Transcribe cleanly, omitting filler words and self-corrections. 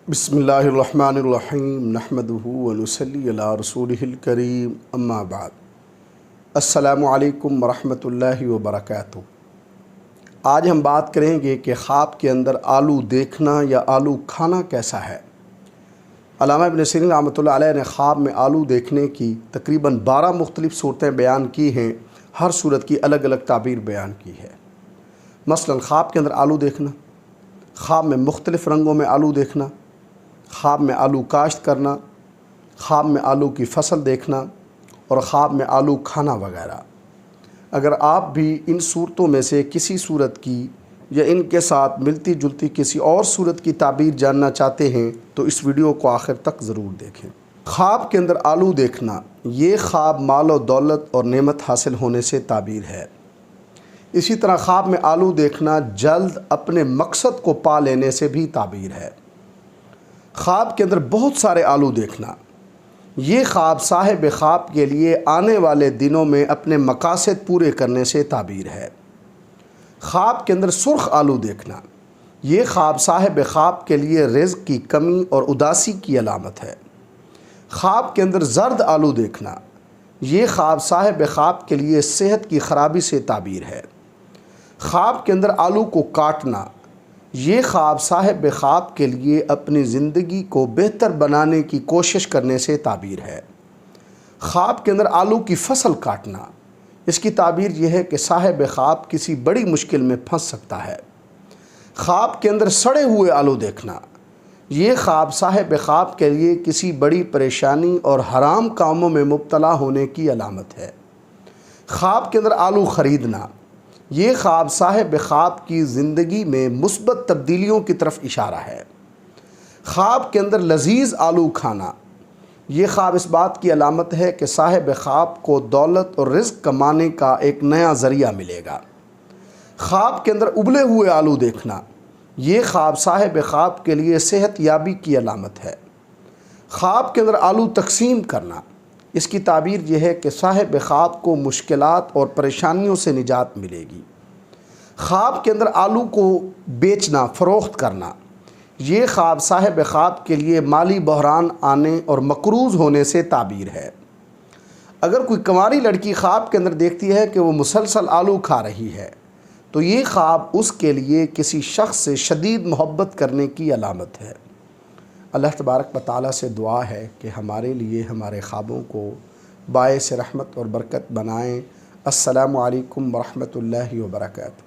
بسم اللہ الرحمن الرحیم نحمدہ ونصلی علی رسولہ الکریم اما بعد السلام علیکم ورحمۃ اللہ وبرکاتہ۔ آج ہم بات کریں گے کہ خواب کے اندر آلو دیکھنا یا آلو کھانا کیسا ہے۔ علامہ ابن سیرین رحمۃ اللہ علیہ نے خواب میں آلو دیکھنے کی تقریباً 12 مختلف صورتیں بیان کی ہیں، ہر صورت کی الگ الگ تعبیر بیان کی ہے۔ مثلاً خواب کے اندر آلو دیکھنا، خواب میں مختلف رنگوں میں آلو دیکھنا، خواب میں آلو کاشت کرنا، خواب میں آلو کی فصل دیکھنا اور خواب میں آلو کھانا وغیرہ۔ اگر آپ بھی ان صورتوں میں سے کسی صورت کی یا ان کے ساتھ ملتی جلتی کسی اور صورت کی تعبیر جاننا چاہتے ہیں تو اس ویڈیو کو آخر تک ضرور دیکھیں۔ خواب کے اندر آلو دیکھنا، یہ خواب مال و دولت اور نعمت حاصل ہونے سے تعبیر ہے۔ اسی طرح خواب میں آلو دیکھنا جلد اپنے مقصد کو پا لینے سے بھی تعبیر ہے۔ خواب کے اندر بہت سارے آلو دیکھنا، یہ خواب صاحب خواب کے لیے آنے والے دنوں میں اپنے مقاصد پورے کرنے سے تعبیر ہے۔ خواب کے اندر سرخ آلو دیکھنا، یہ خواب صاحب خواب کے لیے رزق کی کمی اور اداسی کی علامت ہے۔ خواب کے اندر زرد آلو دیکھنا، یہ خواب صاحب خواب کے لیے صحت کی خرابی سے تعبیر ہے۔ خواب کے اندر آلو کو کاٹنا، یہ خواب صاحب خواب کے لیے اپنی زندگی کو بہتر بنانے کی کوشش کرنے سے تعبیر ہے۔ خواب کے اندر آلو کی فصل کاٹنا، اس کی تعبیر یہ ہے کہ صاحب خواب کسی بڑی مشکل میں پھنس سکتا ہے۔ خواب کے اندر سڑے ہوئے آلو دیکھنا، یہ خواب صاحب خواب کے لیے کسی بڑی پریشانی اور حرام کاموں میں مبتلا ہونے کی علامت ہے۔ خواب کے اندر آلو خریدنا، یہ خواب صاحب خواب کی زندگی میں مثبت تبدیلیوں کی طرف اشارہ ہے۔ خواب کے اندر لذیذ آلو کھانا، یہ خواب اس بات کی علامت ہے کہ صاحب خواب کو دولت اور رزق کمانے کا ایک نیا ذریعہ ملے گا۔ خواب کے اندر ابلے ہوئے آلو دیکھنا، یہ خواب صاحب خواب کے لیے صحت یابی کی علامت ہے۔ خواب کے اندر آلو تقسیم کرنا، اس کی تعبیر یہ ہے کہ صاحب خواب کو مشکلات اور پریشانیوں سے نجات ملے گی۔ خواب کے اندر آلو کو بیچنا، فروخت کرنا، یہ خواب صاحب خواب کے لیے مالی بحران آنے اور مقروض ہونے سے تعبیر ہے۔ اگر کوئی کنواری لڑکی خواب کے اندر دیکھتی ہے کہ وہ مسلسل آلو کھا رہی ہے تو یہ خواب اس کے لیے کسی شخص سے شدید محبت کرنے کی علامت ہے۔ اللہ تبارک و تعالیٰ سے دعا ہے کہ ہمارے لیے ہمارے خوابوں کو باعث رحمت اور برکت بنائیں۔ السلام علیکم ورحمۃ اللہ وبرکاتہ۔